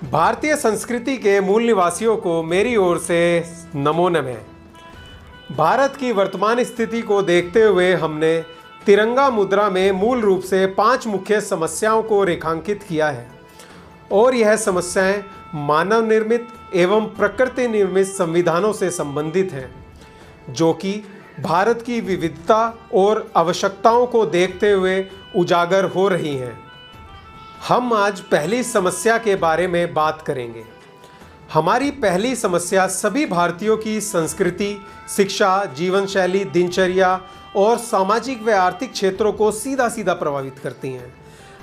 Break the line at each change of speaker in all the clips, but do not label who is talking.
भारतीय संस्कृति के मूल निवासियों को मेरी ओर से नमो नमः। भारत की वर्तमान स्थिति को देखते हुए हमने तिरंगा मुद्रा में मूल रूप से 5 मुख्य समस्याओं को रेखांकित किया है और यह समस्याएं मानव निर्मित एवं प्रकृति निर्मित संविधानों से संबंधित हैं, जो कि भारत की विविधता और आवश्यकताओं को देखते हुए उजागर हो रही हैं। हम आज पहली समस्या के बारे में बात करेंगे। हमारी पहली समस्या सभी भारतीयों की संस्कृति, शिक्षा, जीवन शैली, दिनचर्या और सामाजिक व आर्थिक क्षेत्रों को सीधा सीधा प्रभावित करती हैं।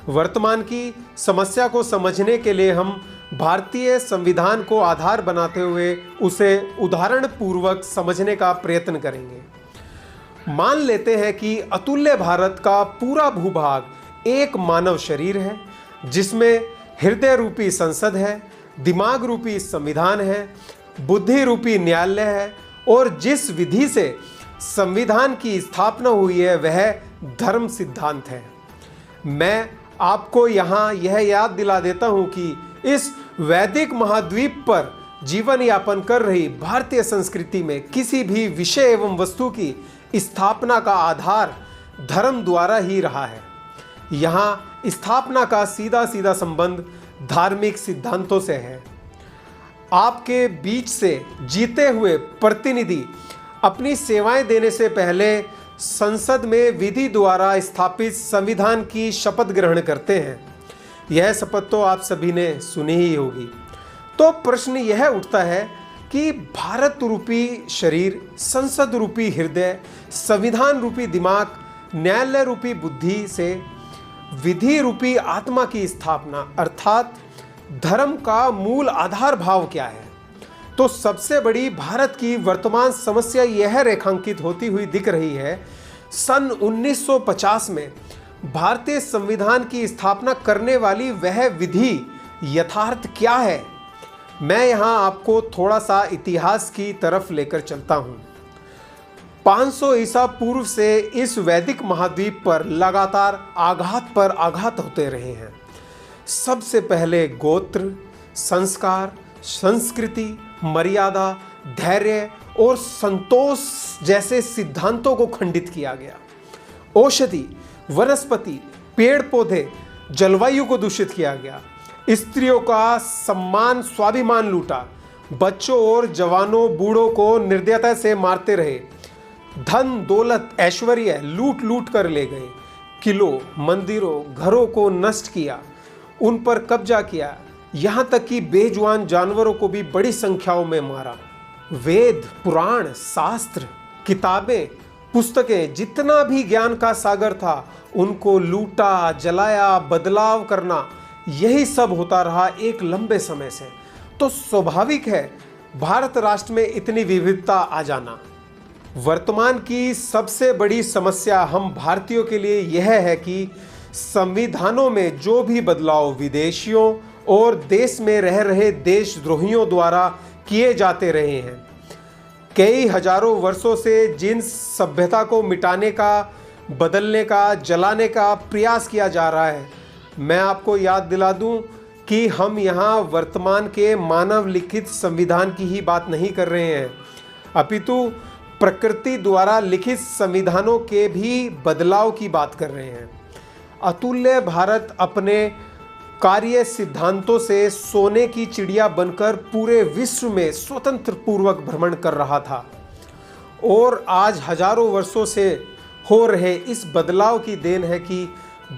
वर्तमान की समस्या को समझने के लिए हम भारतीय संविधान को आधार बनाते हुए उसे उदाहरण पूर्वक समझने का प्रयत्न करेंगे। मान लेते हैं कि अतुल्य भारत का पूरा भूभाग एक मानव शरीर है, जिसमें हृदय रूपी संसद है, दिमाग रूपी संविधान है, बुद्धि रूपी न्यायालय है और जिस विधि से संविधान की स्थापना हुई है वह धर्म सिद्धांत है। मैं आपको यहाँ यह याद दिला देता हूँ कि इस वैदिक महाद्वीप पर जीवन यापन कर रही भारतीय संस्कृति में किसी भी विषय एवं वस्तु की स्थापना का आधार धर्म द्वारा ही रहा है। यहाँ स्थापना का सीधा सीधा संबंध धार्मिक सिद्धांतों से है। आपके बीच से जीते हुए प्रतिनिधि अपनी सेवाएं देने से पहले संसद में विधि द्वारा स्थापित संविधान की शपथ ग्रहण करते हैं। यह शपथ तो आप सभी ने सुनी ही होगी। तो प्रश्न यह उठता है कि भारत रूपी शरीर, संसद रूपी हृदय, संविधान रूपी दिमाग, न्यायालय रूपी बुद्धि से विधि रूपी आत्मा की स्थापना अर्थात धर्म का मूल आधार भाव क्या है? तो सबसे बड़ी भारत की वर्तमान समस्या यह रेखांकित होती हुई दिख रही है। सन 1950 में भारतीय संविधान की स्थापना करने वाली वह विधि यथार्थ क्या है? मैं यहाँ आपको थोड़ा सा इतिहास की तरफ लेकर चलता हूँ। 500 ईसा पूर्व से इस वैदिक महाद्वीप पर लगातार आघात पर आघात होते रहे हैं। सबसे पहले गोत्र, संस्कार, संस्कृति, मर्यादा, धैर्य और संतोष जैसे सिद्धांतों को खंडित किया गया। औषधि, वनस्पति, पेड़ पौधे, जलवायु को दूषित किया गया। स्त्रियों का सम्मान, स्वाभिमान लूटा। बच्चों और जवानों, बूढ़ों को निर्दयता से मारते रहे। धन दौलत ऐश्वर्य लूट लूट कर ले गए। किलों, मंदिरों, घरों को नष्ट किया, उन पर कब्जा किया। यहाँ तक कि बेजुबान जानवरों को भी बड़ी संख्याओं में मारा। वेद, पुराण, शास्त्र, किताबें, पुस्तकें, जितना भी ज्ञान का सागर था उनको लूटा, जलाया, बदलाव करना, यही सब होता रहा एक लंबे समय से। तो स्वाभाविक है भारत राष्ट्र में इतनी विविधता आ जाना। वर्तमान की सबसे बड़ी समस्या हम भारतीयों के लिए यह है कि संविधानों में जो भी बदलाव विदेशियों और देश में रह रहे देशद्रोहियों द्वारा किए जाते रहे हैं। कई हजारों वर्षों से जिन सभ्यता को मिटाने का, बदलने का, जलाने का प्रयास किया जा रहा है, मैं आपको याद दिला दूं कि हम यहाँ वर्तमान के मानव लिखित संविधान की ही बात नहीं कर रहे हैं, अपितु प्रकृति द्वारा लिखित संविधानों के भी बदलाव की बात कर रहे हैं। अतुल्य भारत अपने कार्य सिद्धांतों से सोने की चिड़िया बनकर पूरे विश्व में स्वतंत्र पूर्वक भ्रमण कर रहा था और आज हजारों वर्षों से हो रहे इस बदलाव की देन है कि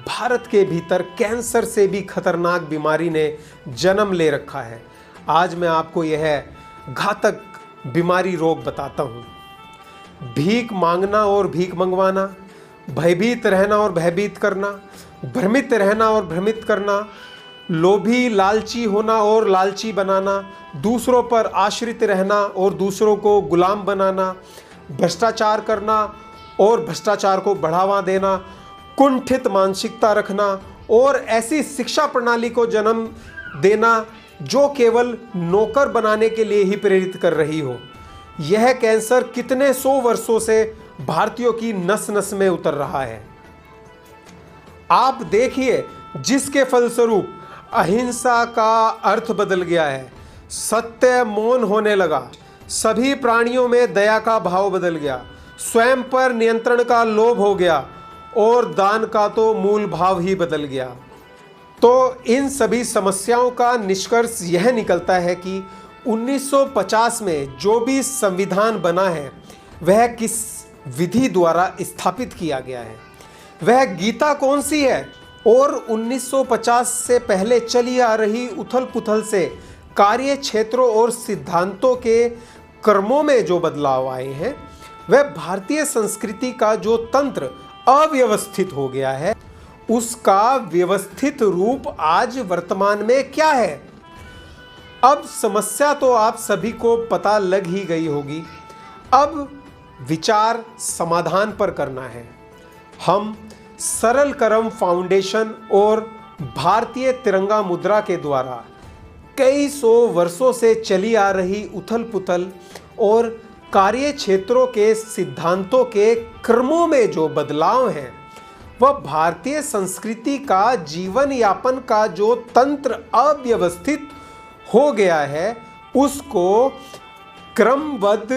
भारत के भीतर कैंसर से भी खतरनाक बीमारी ने जन्म ले रखा है। आज मैं आपको यह घातक बीमारी रोग बताता हूँ। भीख मांगना और भीख मंगवाना, भयभीत रहना और भयभीत करना, भ्रमित रहना और भ्रमित करना, लोभी लालची होना और लालची बनाना, दूसरों पर आश्रित रहना और दूसरों को गुलाम बनाना, भ्रष्टाचार करना और भ्रष्टाचार को बढ़ावा देना, कुंठित मानसिकता रखना और ऐसी शिक्षा प्रणाली को जन्म देना जो केवल नौकर बनाने के लिए ही प्रेरित कर रही हो। यह कैंसर कितने 100 वर्षों से भारतीयों की नस नस में उतर रहा है। आप देखिए जिसके फलस्वरूप अहिंसा का अर्थ बदल गया है। सत्य मौन होने लगा। सभी प्राणियों में दया का भाव बदल गया। स्वयं पर नियंत्रण का लोभ हो गया और दान का तो मूल भाव ही बदल गया। तो इन सभी समस्याओं का निष्कर्ष यह निकलता है कि 1950 में जो भी संविधान बना है वह किस विधि द्वारा स्थापित किया गया है, वह गीता कौन सी है, और 1950 से पहले चली आ रही उथल पुथल से कार्य क्षेत्रों और सिद्धांतों के कर्मों में जो बदलाव आए हैं वह भारतीय संस्कृति का जो तंत्र अव्यवस्थित हो गया है उसका व्यवस्थित रूप आज वर्तमान में क्या है। अब समस्या तो आप सभी को पता लग ही गई होगी। अब विचार समाधान पर करना है। हम सरल कर्म फाउंडेशन और भारतीय तिरंगा मुद्रा के द्वारा कई सौ वर्षों से चली आ रही उथल पुथल और कार्य क्षेत्रों के सिद्धांतों के क्रमों में जो बदलाव हैं वह भारतीय संस्कृति का जीवन यापन का जो तंत्र अव्यवस्थित हो गया है उसको क्रमबद्ध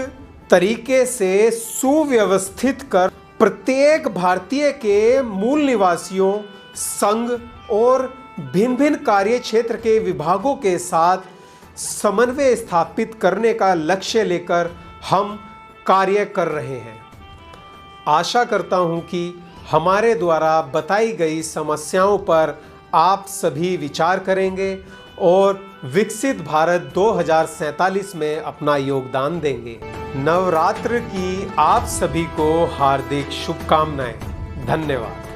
तरीके से सुव्यवस्थित कर प्रत्येक भारतीय के मूल निवासियों, संघ और भिन्न भिन्न कार्य क्षेत्र के विभागों के साथ समन्वय स्थापित करने का लक्ष्य लेकर हम कार्य कर रहे हैं। आशा करता हूं कि हमारे द्वारा बताई गई समस्याओं पर आप सभी विचार करेंगे और विकसित भारत 2047 में अपना योगदान देंगे। नवरात्र की आप सभी को हार्दिक शुभकामनाएं। धन्यवाद।